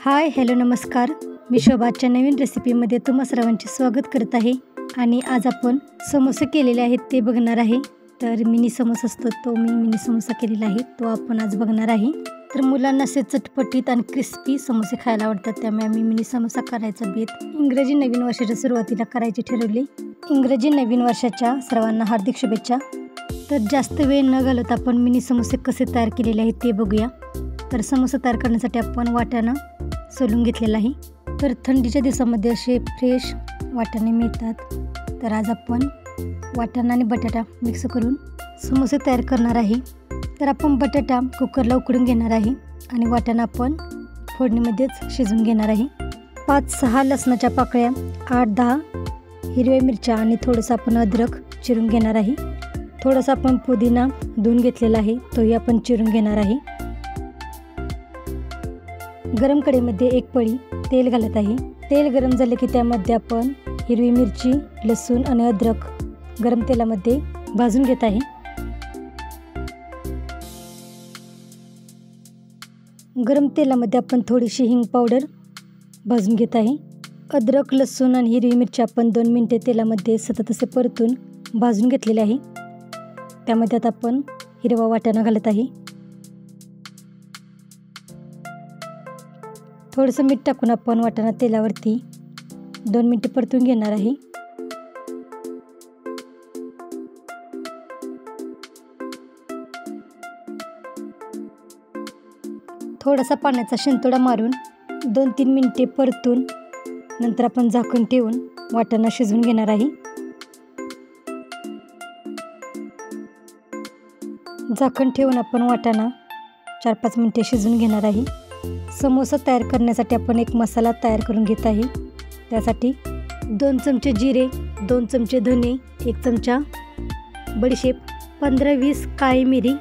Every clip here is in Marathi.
हाय हॅलो नमस्कार, मी शोभाच्या नवीन रेसिपीमध्ये तुम्हा सर्वांचे स्वागत करत आहे. आणि आज आपण समोसे केलेले आहेत ते बघणार आहे. तर मिनी समोसा असतो तो मी मिनी समोसा केलेला आहे तो आपण आज बघणार आहे. तर मुलांना असे चटपटीत आणि क्रिस्पी समोसे खायला आवडतात, त्यामुळे आम्ही मिनी समोसा करायचा बेत इंग्रजी नवीन वर्षाच्या सुरुवातीला करायचे ठरवले. इंग्रजी नवीन वर्षाच्या सर्वांना हार्दिक शुभेच्छा. तर जास्त वेळ न घालवता आपण मिनी समोसे कसे तयार केलेले आहेत ते बघूया. तर समोसा तयार करण्यासाठी आपण वाटाणा सोलून घेतलेला आहे. तर थंडीच्या दिवसामध्ये असे फ्रेश वाटाणे मिळतात. तर आज आपण वाटाणा आणि बटाटा मिक्स करून समोसे तयार करणार आहे. तर आपण बटाटा कुकरला उकडून घेणार आहे आणि वाटाणा आपण फोडणीमध्येच शिजवून घेणार आहे. 5-6 लसणाच्या पाकळ्या, 8-10 हिरव्या मिरच्या आणि थोडंसं आपण अद्रक चिरून घेणार आहे. थोडासा आपण पुदिना धुवून घेतलेला आहे तोही आपण चिरून घेणार आहे. गरम कढईमध्ये एक पळी तेल घालत आहे. तेल गरम झाले की त्यामध्ये आपण हिरवी मिरची, लसूण आणि अद्रक गरम तेलामध्ये भाजून घेत आहे. गरम तेलामध्ये आपण थोडीशी हिंग पावडर भाजून घेत आहे. अद्रक, लसूण आणि हिरवी मिरची आपण 2 मिनिटे तेलामध्ये सतत असे परतून भाजून घेतलेले आहे. त्यामध्ये आता आपण हिरवा वाटाणा घालत आहे. थोडंसं मीठ टाकून आपण वाटाणा तेलावरती 2 मिनिटे परतून घेणार आहे. थोडासा पाण्याचा शिंतोडा मारून 2-3 मिनिटे परतून नंतर आपण झाकण ठेवून वाटाणा शिजवून घेणार आहे. झाकण ठेवून आपण वाटाणा 4-5 मिनिटे शिजवून घेणार आहे. समोसा तयार करण्यासाठी आपण एक मसाला तयार करून घेत आहे. त्यासाठी 2 चमचे जिरे, 2 चमचे धने, 1 चमचा बडीशेप, 15-20 काळी मिरी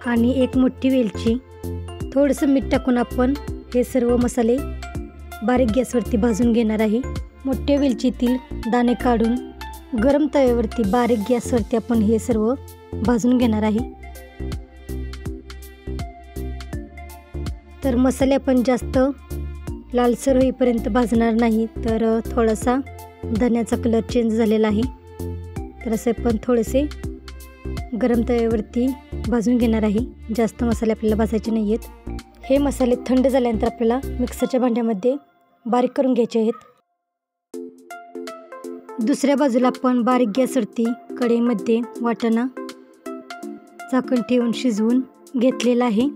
आणि 1 मोठी वेलची. थोडंसं मीठ टाकून आपण हे सर्व मसाले बारीक गॅसवरती भाजून घेणार आहे. मोठ्या वेलचीतील दाणे काढून गरम तव्यावरती बारीक गॅसवरती आपण हे सर्व भाजून घेणार आहे. तर मसाले आपण जास्त लालसर होईपर्यंत भाजणार नाही, तर थोडासा धन्याचा कलर चेंज झालेला आहे. तर असे आपण थोडेसे गरम तव्यावरती भाजून घेणार आहे. जास्त मसाले आपल्याला भाजायचे नाही आहेत. हे मसाले थंड झाल्यानंतर आपल्याला मिक्सरच्या भांड्यामध्ये बारीक करून घ्यायचे आहेत. दुसऱ्या बाजूला आपण बारीक गॅसवरती कढईमध्ये वाटाणा झाकण ठेवून शिजवून घेतलेला आहे.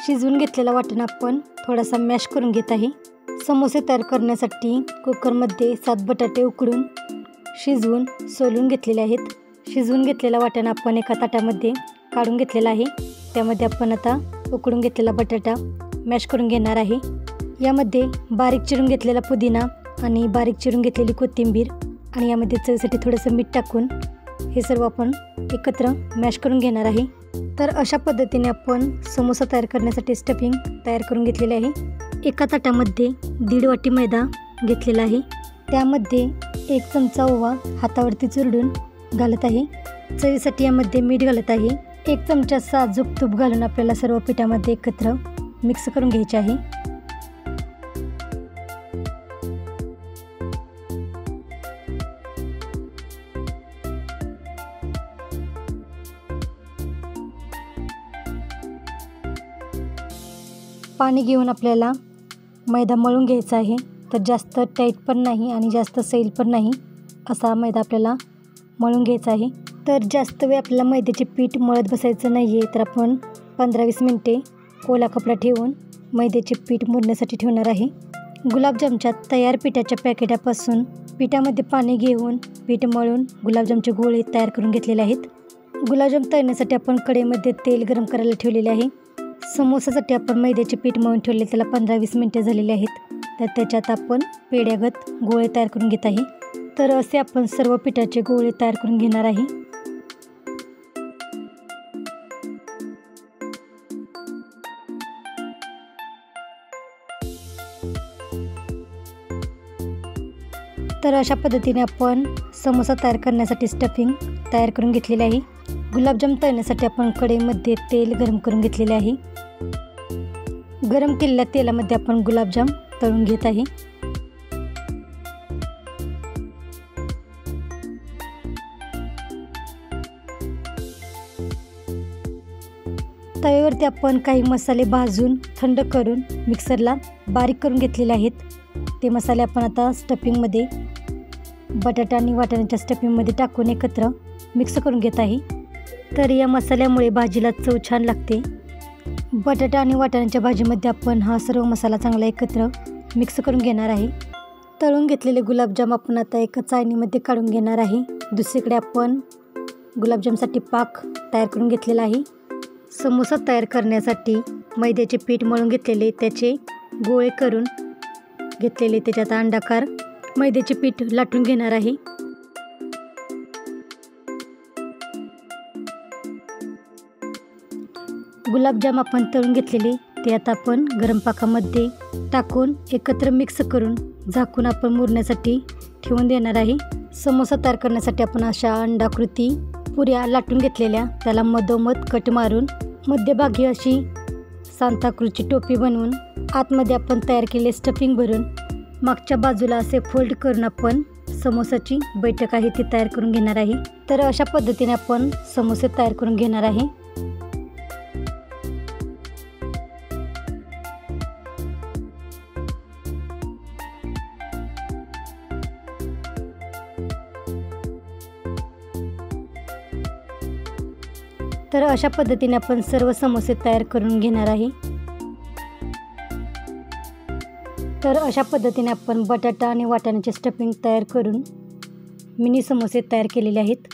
शिजवून घेतलेला वाटाणा आपण थोडासा मॅश करून घेत आहे. समोसे तयार करण्यासाठी कुकरमध्ये 7 बटाटे उकडून शिजवून सोलून घेतलेले आहेत. शिजवून घेतलेला वाटाणा आपण एका ताटामध्ये काढून घेतलेला आहे. त्यामध्ये आपण आता उकडून घेतलेला बटाटा मॅश करून घेणार आहे. यामध्ये बारीक चिरून घेतलेला पुदिना आणि बारीक चिरून घेतलेली कोथिंबीर आणि यामध्ये चवीसाठी थोडंसं मीठ टाकून हे सर्व आपण एकत्र मॅश करून घेणार आहे. तर अशा पद्धतीने आपण समोसा तयार करण्यासाठी स्टफिंग तयार करून घेतलेले आहे. एका ताटामध्ये 1.5 वाटी मैदा घेतलेला आहे. त्यामध्ये 1 चमचा ओवा हातावरती चुरडून घालत आहे. चवीसाठी यामध्ये मीठ घालत आहे. 1 चमचा साजूक तूप घालून आपल्याला सर्व पिठामध्ये एकत्र मिक्स करून घ्यायचे आहे. पाणी घेऊन आपल्याला मैदा मळून घ्यायचा आहे. तर जास्त टाईट पण नाही आणि जास्त सैल पण नाही असा मैदा आपल्याला मळून घ्यायचा आहे. तर जास्त वेळ आपल्याला मैद्याचे पीठ मळत बसायचं नाही आहे. तर आपण 15-20 मिनिटे ओला कपडा ठेवून मैद्याचे पीठ मुरण्यासाठी ठेवणार आहे. गुलाबजामच्या तयार पिठाच्या पॅकेटापासून पिठामध्ये पाणी घेऊन पीठ मळून गुलाबजामचे गोळे तयार करून घेतलेले आहेत. गुलाबजाम तळण्यासाठी आपण कढईमध्ये तेल गरम करायला ठेवलेले आहे. समोसासाठी आपण मैद्याचे पीठ मळून ठेवले, त्याला 15-20 मिनिटे झालेले आहेत. तर त्याच्यात आपण पेढ्यागत गोळे तयार करून घेत आहे. तर असे आपण सर्व पिठाचे गोळे तयार करून घेणार आहे. तर अशा पद्धतीने आपण समोसा तयार करण्यासाठी स्टफिंग तयार करून घेतलेले आहे. गुलाबजाम तळण्यासाठी आपण कढईमध्ये तेल गरम करून घेतलेले आहे. गरम केलेल्या तेलामध्ये आपण गुलाबजाम तळून घेत आहे। तव्यावरती आपण काही मसाले भाजून थंड करून मिक्सरला बारीक करून घेतलेले आहेत। ते मसाले आपण आता स्टफिंगमध्ये बटाटा आणि वाटाण्याच्या स्टफिंगमध्ये टाकून एकत्र मिक्स करून घेत आहे। तर या मसाल्यामुळे भाजीला चव छान लागते। बटाटा आणि वाटाण्याच्या भाजीमध्ये आपण हा सर्व मसाला चांगला एकत्र मिक्स करून घेणार आहे। तळून घेतलेले गुलाबजाम आपण आता एका चाळणीमध्ये काढून घेणार आहे। दुसरीकडे आपण गुलाबजामसाठी पाक तयार करून घेतलेला आहे। समोसा तयार करण्यासाठी मैद्याचे पीठ मळून घेतलेले, त्याचे गोळे करून घेतलेले, त्याच्यात अंडाकार मैद्याचे पीठ लाटून घेणार आहे। गुलाबजाम आपण तळून घेतलेले ते आता आपण गरम पाकामध्ये टाकून एकत्र मिक्स करून झाकून आपण मुरण्यासाठी ठेवून देणार आहे। समोसा तयार करण्यासाठी आपण अशा अंडाकृती पुऱ्या लाटून घेतलेल्या, त्याला मधोमध कट मारून मध्यभागी अशी सांताक्रूजची टोपी बनवून आतमध्ये आपण तयार केलेले स्टफिंग भरून मागच्या बाजूला असे फोल्ड करून आपण समोसाची बैठक आहे ती तयार करून घेणार आहे। तर अशा पद्धतीने आपण समोसे तयार करून घेणार आहे। तर अशा पद्धतीने आपण सर्व समोसे तयार करून घेणार आहे। तर अशा पद्धतीने आपण बटाटा आणि वाटाण्याचे स्टफिंग तयार करून मिनी समोसे तयार केलेले आहेत।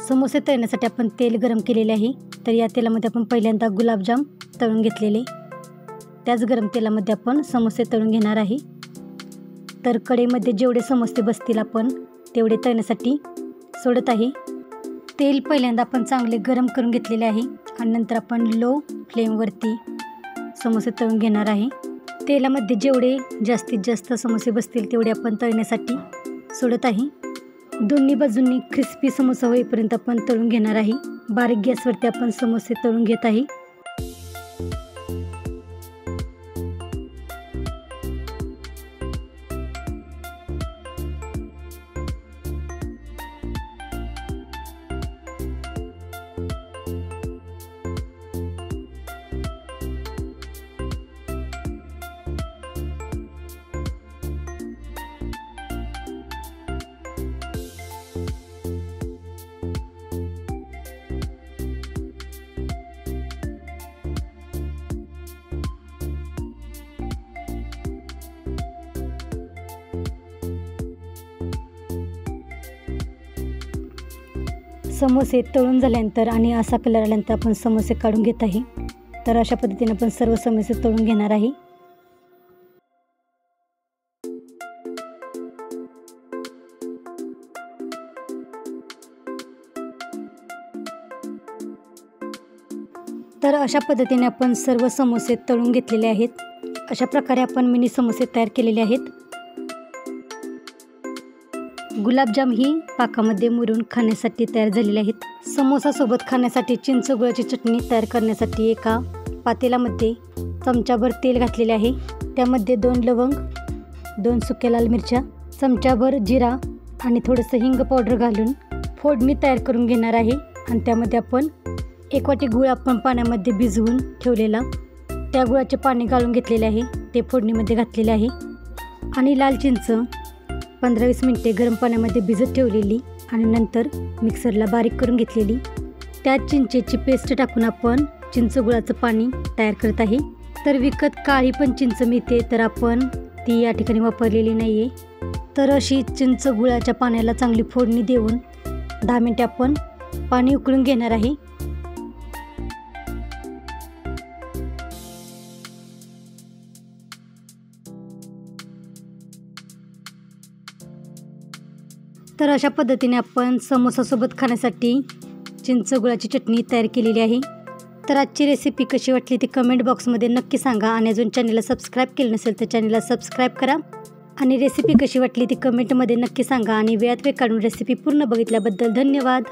समोसे तळण्यासाठी आपण तेल गरम केलेले आहे। तर या तेलामध्ये आपण पहिल्यांदा गुलाबजाम तळून घेतलेले, त्याच गरम तेलामध्ये आपण समोसे तळून घेणार आहे। तर कढईमध्ये जेवढे समोसे बसतील आपण तेवढे तळण्यासाठी सोडत आहे। तेल पहिल्यांदा आपण चांगले गरम करून घेतलेले आहे आणि नंतर आपण लो फ्लेमवरती समोसे तळून घेणार आहे। तेलामध्ये जेवढे जास्तीत जास्त समोसे बसतील तेवढे आपण तळण्यासाठी सोडत आहे। दोन्ही बाजूंनी क्रिस्पी समोसा होईपर्यंत आपण तळून घेणार आहे। बारीक गॅसवरती आपण समोसे तळून घेत आहे। समोसे तळून झाल्यानंतर आणि असा कलर आल्यानंतर आपण समोसे काढून घेत आहे। तर अशा पद्धतीने आपण सर्व समोसे तळून घेणार आहे। तर अशा पद्धतीने आपण सर्व समोसे तळून घेतलेले आहेत। अशा प्रकारे आपण मिनी समोसे तयार केलेले आहेत। गुलाबजाम ही पाकामध्ये मुरून खाण्यासाठी तयार झालेले आहेत। समोसासोबत खाण्यासाठी चिंच गुळाची चटणी तयार करण्यासाठी एका पातेल्यामध्ये चमचाभर तेल घातलेले आहे। त्यामध्ये 2 लवंग, 2 सुक्या लाल मिरच्या, चमचाभर जिरा आणि थोडंसं हिंग पावडर घालून फोडणी तयार करून घेणार आहे। आणि त्यामध्ये आपण 1 वाटी गूळ आपण पाण्यामध्ये भिजवून ठेवलेला, त्या गुळाचे पाणी गाळून घेतलेले आहे, ते फोडणीमध्ये घातलेले आहे। आणि लाल चिंच 15-20 मिनिटे गरम पाण्यामध्ये भिजत ठेवलेली आणि नंतर मिक्सरला बारीक करून घेतलेली, त्या चिंचेची पेस्ट टाकून आपण चिंच गुळाचं पाणी तयार करत आहे। तर विकत काळी पण चिंच मिळते, तर आपण ती या ठिकाणी वापरलेली नाही आहे। तर अशी चिंच गुळाच्या पाण्याला चांगली फोडणी देऊन 10 मिनिटे आपण पाणी उकळून घेणार आहे। तर अशा पद्धतीने आपण समोसासोबत खाण्यासाठी चिंच गुळाची चटणी तयार केलेली आहे। तर आजची रेसिपी कशी वाटली ती कमेंट बॉक्समध्ये नक्की सांगा आणि अजून चॅनलला सबस्क्राईब केलं नसेल तर चॅनलला सबस्क्राईब करा आणि रेसिपी कशी वाटली ती कमेंटमध्ये नक्की सांगा आणि वेळात वेळ काढून रेसिपी पूर्ण बघितल्याबद्दल धन्यवाद.